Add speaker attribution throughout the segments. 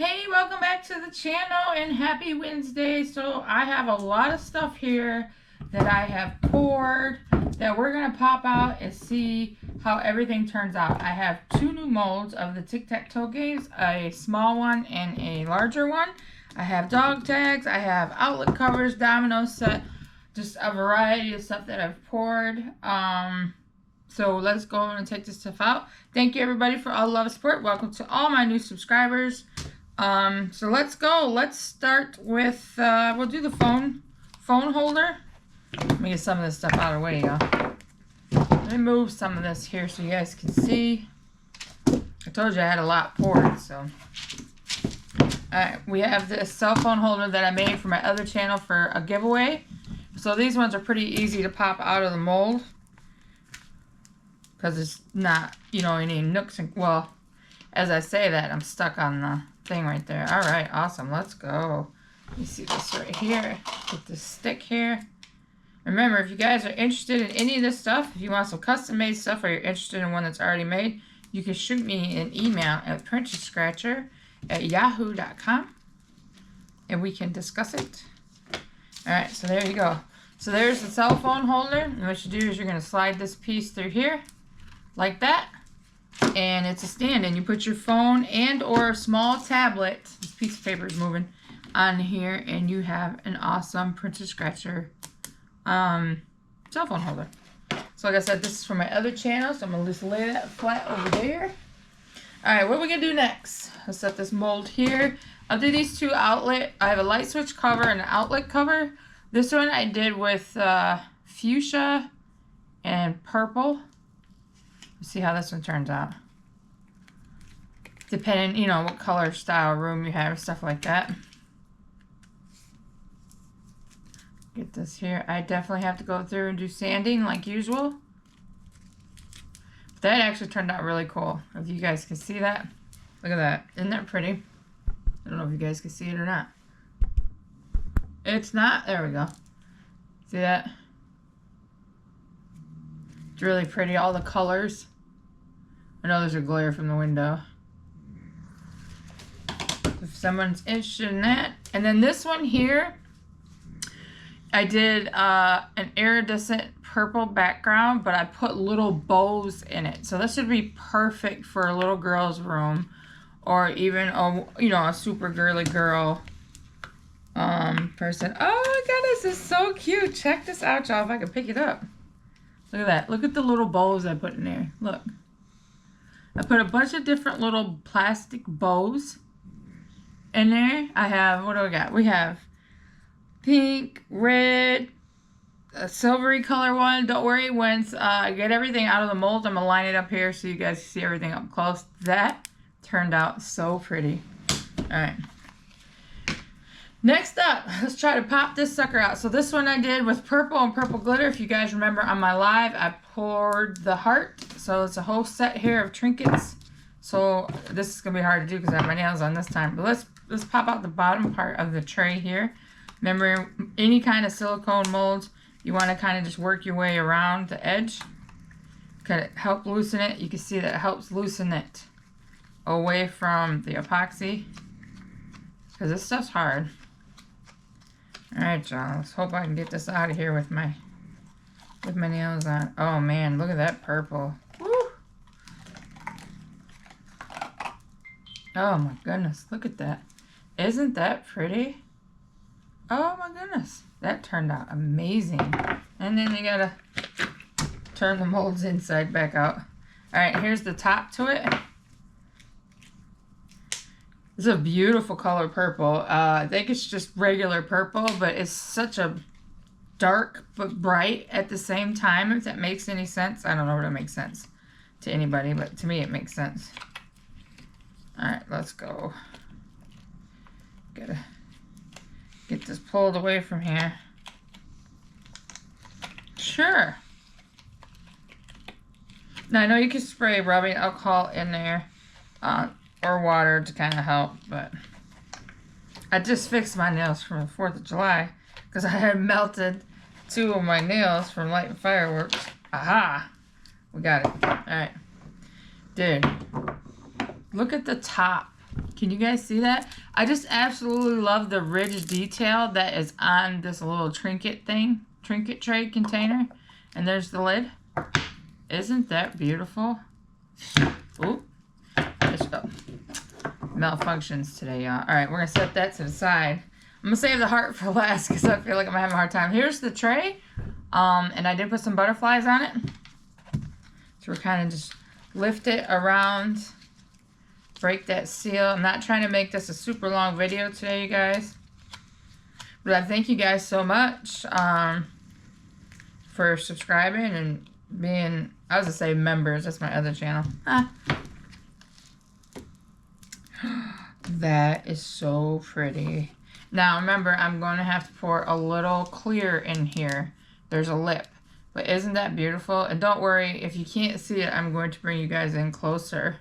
Speaker 1: Hey, welcome back to the channel and happy Wednesday. So I have a lot of stuff here that I have poured that we're going to pop out and see how everything turns out. I have two new molds of the tic-tac-toe games, a small one and a larger one. I have dog tags, I have outlet covers, Domino'S set, just a variety of stuff that I've poured. So let's go and take this stuff out. Thank you everybody for all the love and support. Welcome to all my new subscribers. So let's go. Let's start with, we'll do the phone holder. Let me get some of this stuff out of the way, y'all. Let me move some of this here so you guys can see. I told you I had a lot poured, so. Alright, we have this cell phone holder that I made for my other channel for a giveaway. So these ones are pretty easy to pop out of the mold. Because it's not, you know, any nooks and, well, as I say that, I'm stuck on the thing right there. Alright, awesome. Let's go. You see this right here. Put this stick here. Remember, if you guys are interested in any of this stuff, if you want some custom made stuff or you're interested in one that's already made, you can shoot me an email at princessscratcher@yahoo.com and we can discuss it. Alright, so there you go. So there's the cell phone holder. And what you do is you're going to slide this piece through here like that. And it's a stand, and you put your phone and or a small tablet, this piece of paper is moving, on here, and you have an awesome Princess Scratcher cell phone holder. So like I said, this is for my other channel, so I'm going to just lay that flat over there. Alright, what are we going to do next? I'll set this mold here. I'll do these two outlet. I have a light switch cover and an outlet cover. This one I did with fuchsia and purple. See how this one turns out. Depending, you know, what color, style, room you have, stuff like that. Get this here. I definitely have to go through and do sanding like usual. That actually turned out really cool. If you guys can see that. Look at that. Isn't that pretty? I don't know if you guys can see it or not. It's not. There we go. See that? It's really pretty. All the colors. I know there's a glare from the window. If someone's interested in that. And then this one here, I did an iridescent purple background, but I put little bows in it. So this should be perfect for a little girl's room, or even a, you know, a super girly girl person. Oh my goodness, this is so cute. Check this out, y'all, if I can pick it up. Look at that. Look at the little bows I put in there. Look. I put a bunch of different little plastic bows in there. I have, what do we got? We have pink, red, a silvery color one. Don't worry, once I get everything out of the mold, I'm going to line it up here so you guys can see everything up close. That turned out so pretty. Alright. Next up, let's try to pop this sucker out. So this one I did with purple and purple glitter. If you guys remember on my live, I poured the heart. So it's a whole set here of trinkets. So this is going to be hard to do because I have my nails on this time. But let's pop out the bottom part of the tray here. Remember, any kind of silicone molds, you want to kind of just work your way around the edge. Kind of help loosen it. You can see that it helps loosen it away from the epoxy. Because this stuff's hard. Alright, y'all. Let's hope I can get this out of here with my nails on. Oh, man. Look at that purple. Woo! Oh, my goodness. Look at that. Isn't that pretty? Oh, my goodness. That turned out amazing. And then you gotta turn the molds inside back out. Alright, here's the top to it. It's a beautiful color purple. I think it's just regular purple, but it's such a dark but bright at the same time, if that makes any sense. I don't know if it makes sense to anybody, but to me it makes sense. Alright, let's go. Gotta get this pulled away from here. Sure. Now I know you can spray rubbing alcohol in there. Or water to kind of help, but I just fixed my nails from the 4th of July because I had melted 2 of my nails from lighting fireworks. Aha! We got it. Alright. Dude, look at the top Can you guys see that? I just absolutely love the ridge detail that is on this little trinket thing, trinket tray container. And there's the lid. Isn't that beautiful? Oop. Let's go. Malfunctions today, y'all. All right, we're gonna set that to the side. I'm gonna save the heart for last because I feel like I'm having a hard time. Here's the tray. And I did put some butterflies on it. So we're kind of just lift it around. Break that seal. I'm not trying to make this a super long video today, you guys. But I thank you guys so much for subscribing and being, I was going to say members. That's my other channel. That is so pretty. Now, remember, I'm going to have to pour a little clear in here. There's a lip. But isn't that beautiful? And don't worry, if you can't see it, I'm going to bring you guys in closer.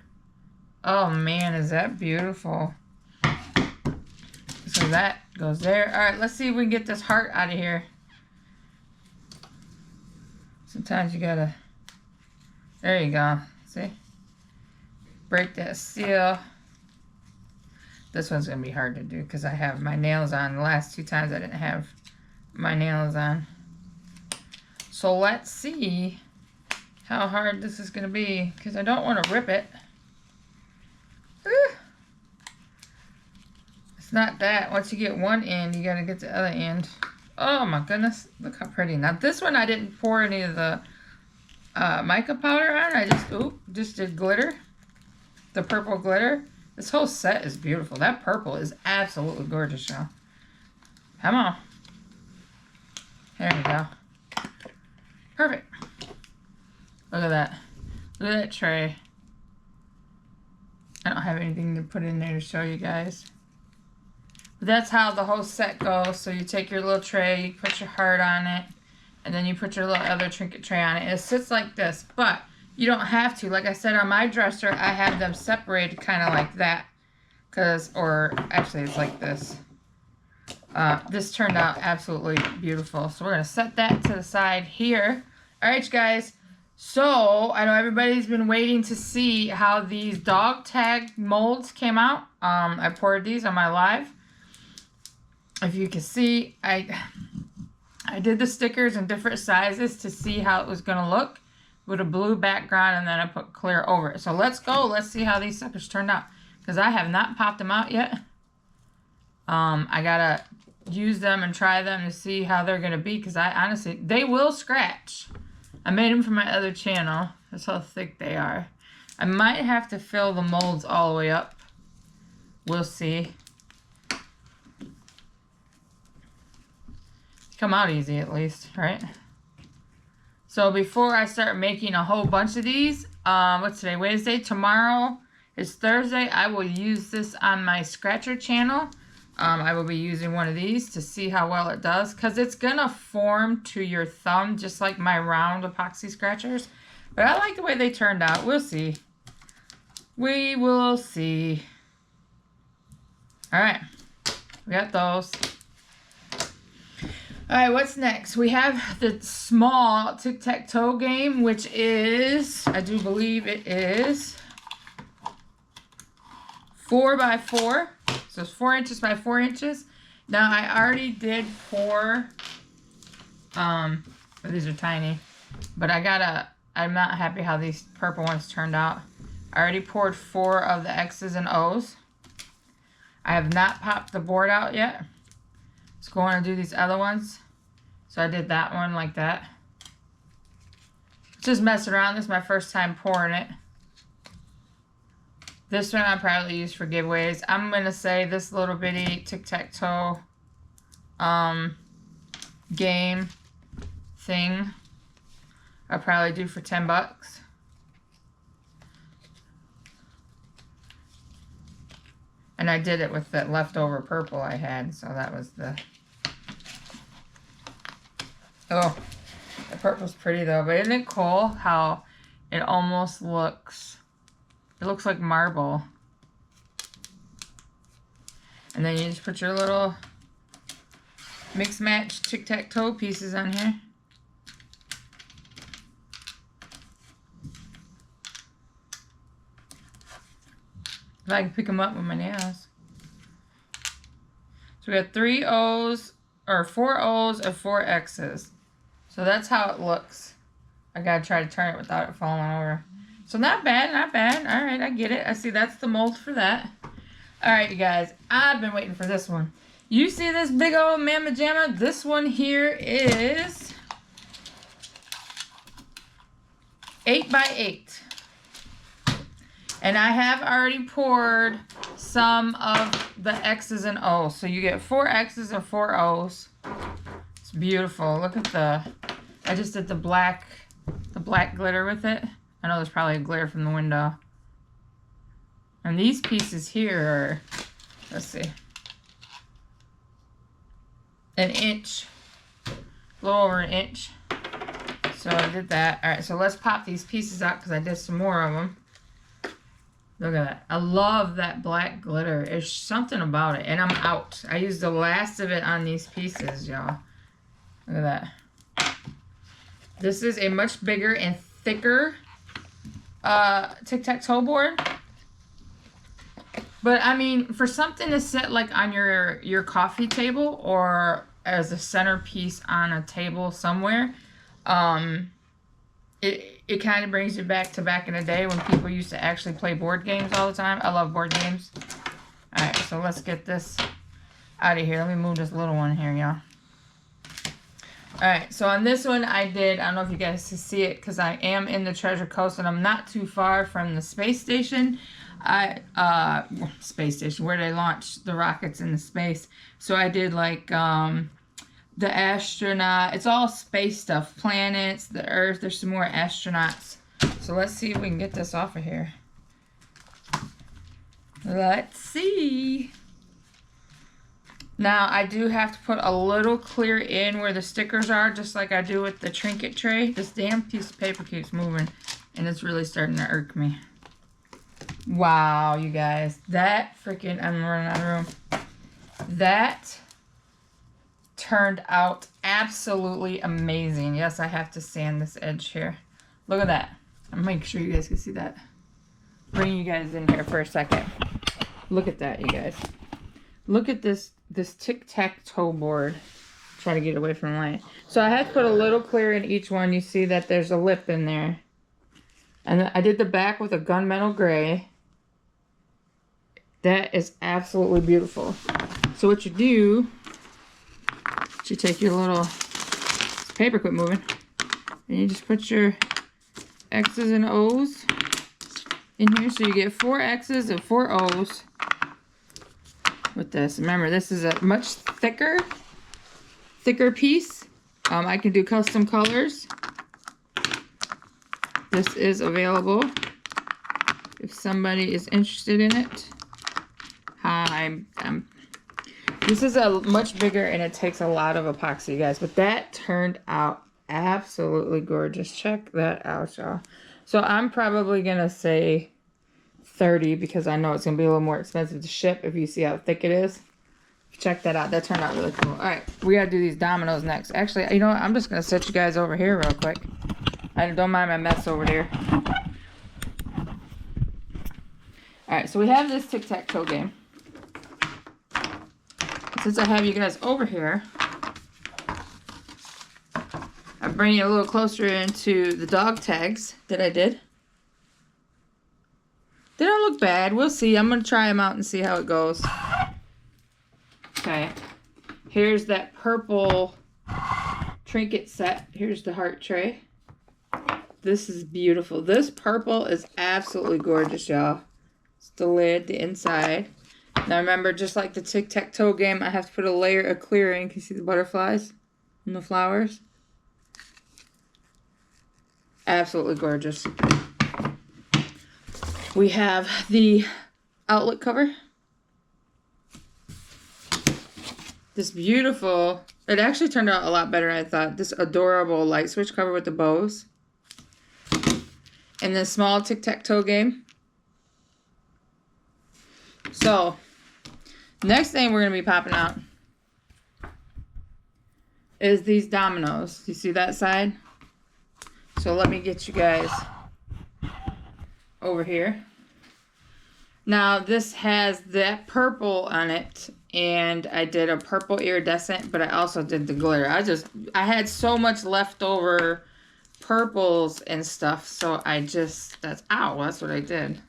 Speaker 1: Oh man, is that beautiful. So that goes there. All right, let's see if we can get this heart out of here. Sometimes you gotta, there you go, see? Break that seal. This one's gonna be hard to do because I have my nails on. The last 2 times I didn't have my nails on. So let's see how hard this is gonna be because I don't want to rip it. It's not that. Once you get one end, you gotta get the other end. Oh my goodness, look how pretty. Now this one I didn't pour any of the mica powder on. I just did glitter, the purple glitter. This whole set is beautiful. That purple is absolutely gorgeous, y'all. Come on. There you go. Perfect. Look at that. Look at that tray. I don't have anything to put in there to show you guys. But that's how the whole set goes. So you take your little tray, you put your heart on it, and then you put your little other trinket tray on it. It sits like this, but you don't have to. Like I said, on my dresser, I have them separated kind of like that. Or actually it's like this. This turned out absolutely beautiful. So we're going to set that to the side here. All right, you guys. So, I know everybody's been waiting to see how these dog tag molds came out. I poured these on my live. If you can see, I did the stickers in different sizes to see how it was going to look with a blue background, and then I put clear over it. So, let's go. Let's see how these suckers turned out. Because I have not popped them out yet. I got to use them and try them to see how they're going to be. Because I honestly, they will scratch. I made them for my other channel. That's how thick they are. I might have to fill the molds all the way up. We'll see. Come out easy at least, right? So before I start making a whole bunch of these, what's today? Wednesday? Tomorrow is Thursday. I will use this on my scratcher channel. I will be using one of these to see how well it does. Because it's going to form to your thumb just like my round epoxy scratchers. But I like the way they turned out. We'll see. We will see. Alright. We got those. Alright, what's next? We have the small tic-tac-toe game, which is, I do believe it is 4x4. So it's 4 inches by 4 inches. Now I already did pour, these are tiny, but I'm not happy how these purple ones turned out. I already poured 4 of the X's and O's. I have not popped the board out yet. Let's go on and do these other ones. So I did that one like that. Just messing around. This is my first time pouring it. This one I'll probably use for giveaways. I'm going to say this little bitty tic-tac-toe game thing I'll probably do for 10 bucks. And I did it with that leftover purple I had, so that was the... Oh, the purple's pretty though, but isn't it cool how it almost looks... It looks like marble. And then you just put your little mix match tic-tac-toe pieces on here. If I can pick them up with my nails. So we got 3 O's, or 4 O's and 4 X's. So that's how it looks. I gotta try to turn it without it falling over. So not bad, not bad. All right, I get it. I see that's the mold for that. All right, you guys, I've been waiting for this one. You see this big old mamma jamma? This one here is 8 by 8. And I have already poured some of the X's and O's. So you get 4 X's and 4 O's. It's beautiful. Look at I just did the black glitter with it. I know there's probably a glare from the window. And these pieces here are, let's see, an inch, a little over an inch. So I did that. All right, so let's pop these pieces out because I did some more of them. Look at that. I love that black glitter. There's something about it. And I'm out. I used the last of it on these pieces, y'all. Look at that. This is a much bigger and thicker tic-tac-toe board. But, I mean, for something to sit, like, on your coffee table or as a centerpiece on a table somewhere, it kind of brings you back in the day when people used to actually play board games all the time. I love board games. All right, so let's get this out of here. Let me move this little one here, y'all. All right, so on this one I don't know if you guys can see it because I am in the Treasure Coast and I'm not too far from the space station. Space station, where they launch the rockets into space. So I did like, the astronaut, it's all space stuff, planets, the Earth, there's some more astronauts. So let's see if we can get this off of here. Let's see. Now I do have to put a little clear in where the stickers are, just like I do with the trinket tray. This damn piece of paper keeps moving and it's really starting to irk me. Wow, you guys, that freaking, I'm running out of room. That turned out absolutely amazing. Yes, I have to sand this edge here. Look at that. I'll make sure you guys can see that. Bring you guys in here for a second. Look at that, you guys. Look at this tic-tac-toe board. Try to get away from the light. So I had to put a little clear in each one. You see that there's a lip in there. And I did the back with a gunmetal gray. That is absolutely beautiful. So what you do, you take your little paper, quit moving, and you just put your X's and O's in here. So you get 4 X's and 4 O's with this. Remember, this is a much thicker piece. I can do custom colors. This is available if somebody is interested in it. This is a much bigger and it takes a lot of epoxy, guys. But that turned out absolutely gorgeous. Check that out, y'all. So I'm probably going to say 30 because I know it's going to be a little more expensive to ship if you see how thick it is. Check that out. That turned out really cool. All right, we got to do these Domino's next. Actually, you know what? I'm just going to set you guys over here real quick. I don't mind my mess over there. All right, so we have this tic-tac-toe game. Since I have you guys over here, I bring you a little closer into the dog tags that I did. They don't look bad. We'll see. I'm going to try them out and see how it goes. Okay. Here's that purple trinket set. Here's the heart tray. This is beautiful. This purple is absolutely gorgeous, y'all. It's the lid, the inside. Now remember, just like the tic-tac-toe game, I have to put a layer of clear in. Can you see the butterflies and the flowers? Absolutely gorgeous. We have the outlet cover. This beautiful, it actually turned out a lot better than I thought. This adorable light switch cover with the bows. And the small tic-tac-toe game. So, next thing we're going to be popping out is these Domino's. You see that side? So let me get you guys over here. Now this has that purple on it, and I did a purple iridescent, but I also did the glitter. I had so much leftover purples and stuff, so ow, that's what I did.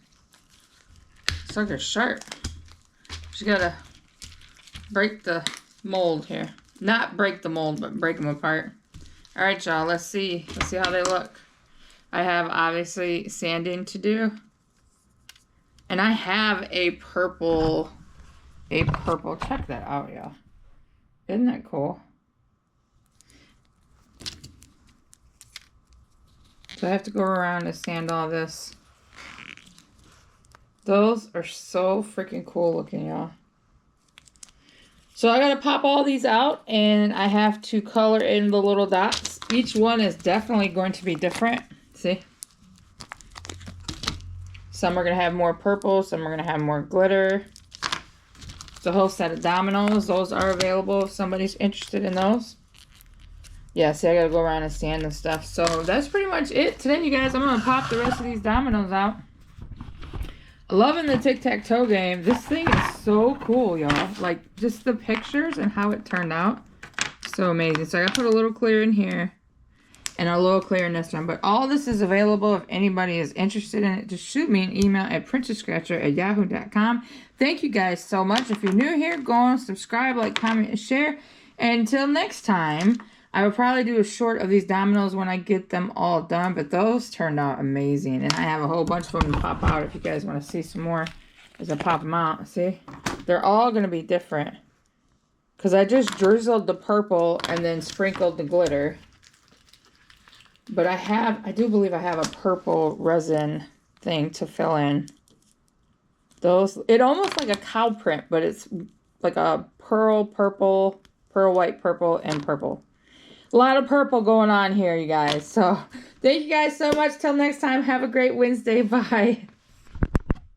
Speaker 1: Sucker's sharp. Just gotta break the mold here. Not break the mold, but break them apart. All right, y'all, let's see how they look. I have obviously sanding to do. And I have a purple, check that out, y'all. Isn't that cool? So I have to go around and sand all this. Those are so freaking cool looking, y'all. So I gotta pop all these out, and I have to color in the little dots. Each one is definitely going to be different. See? Some are gonna have more purple, some are gonna have more glitter. It's a whole set of Domino'S. Those are available if somebody's interested in those. Yeah, see, I gotta go around and sand and stuff. So that's pretty much it today, you guys. I'm gonna pop the rest of these Domino'S out. Loving the tic-tac-toe game. This thing is so cool, y'all. Like, just the pictures and how it turned out. So amazing. So I gotta put a little clear in here and a little clear in this one. But all this is available if anybody is interested in it. Just shoot me an email at princessscratcher@yahoo.com. Thank you guys so much. If you're new here, go on, subscribe, like, comment, and share. And until next time, I will probably do a short of these Domino'S when I get them all done, but those turned out amazing. And I have a whole bunch of them to pop out if you guys want to see some more as I pop them out. See? They're all going to be different. Because I just drizzled the purple and then sprinkled the glitter. But I do believe I have a purple resin thing to fill in. It almost like a cow print, but it's like a pearl purple, pearl white purple, and purple. A lot of purple going on here, you guys. So, thank you guys so much. Till next time, have a great Wednesday. Bye.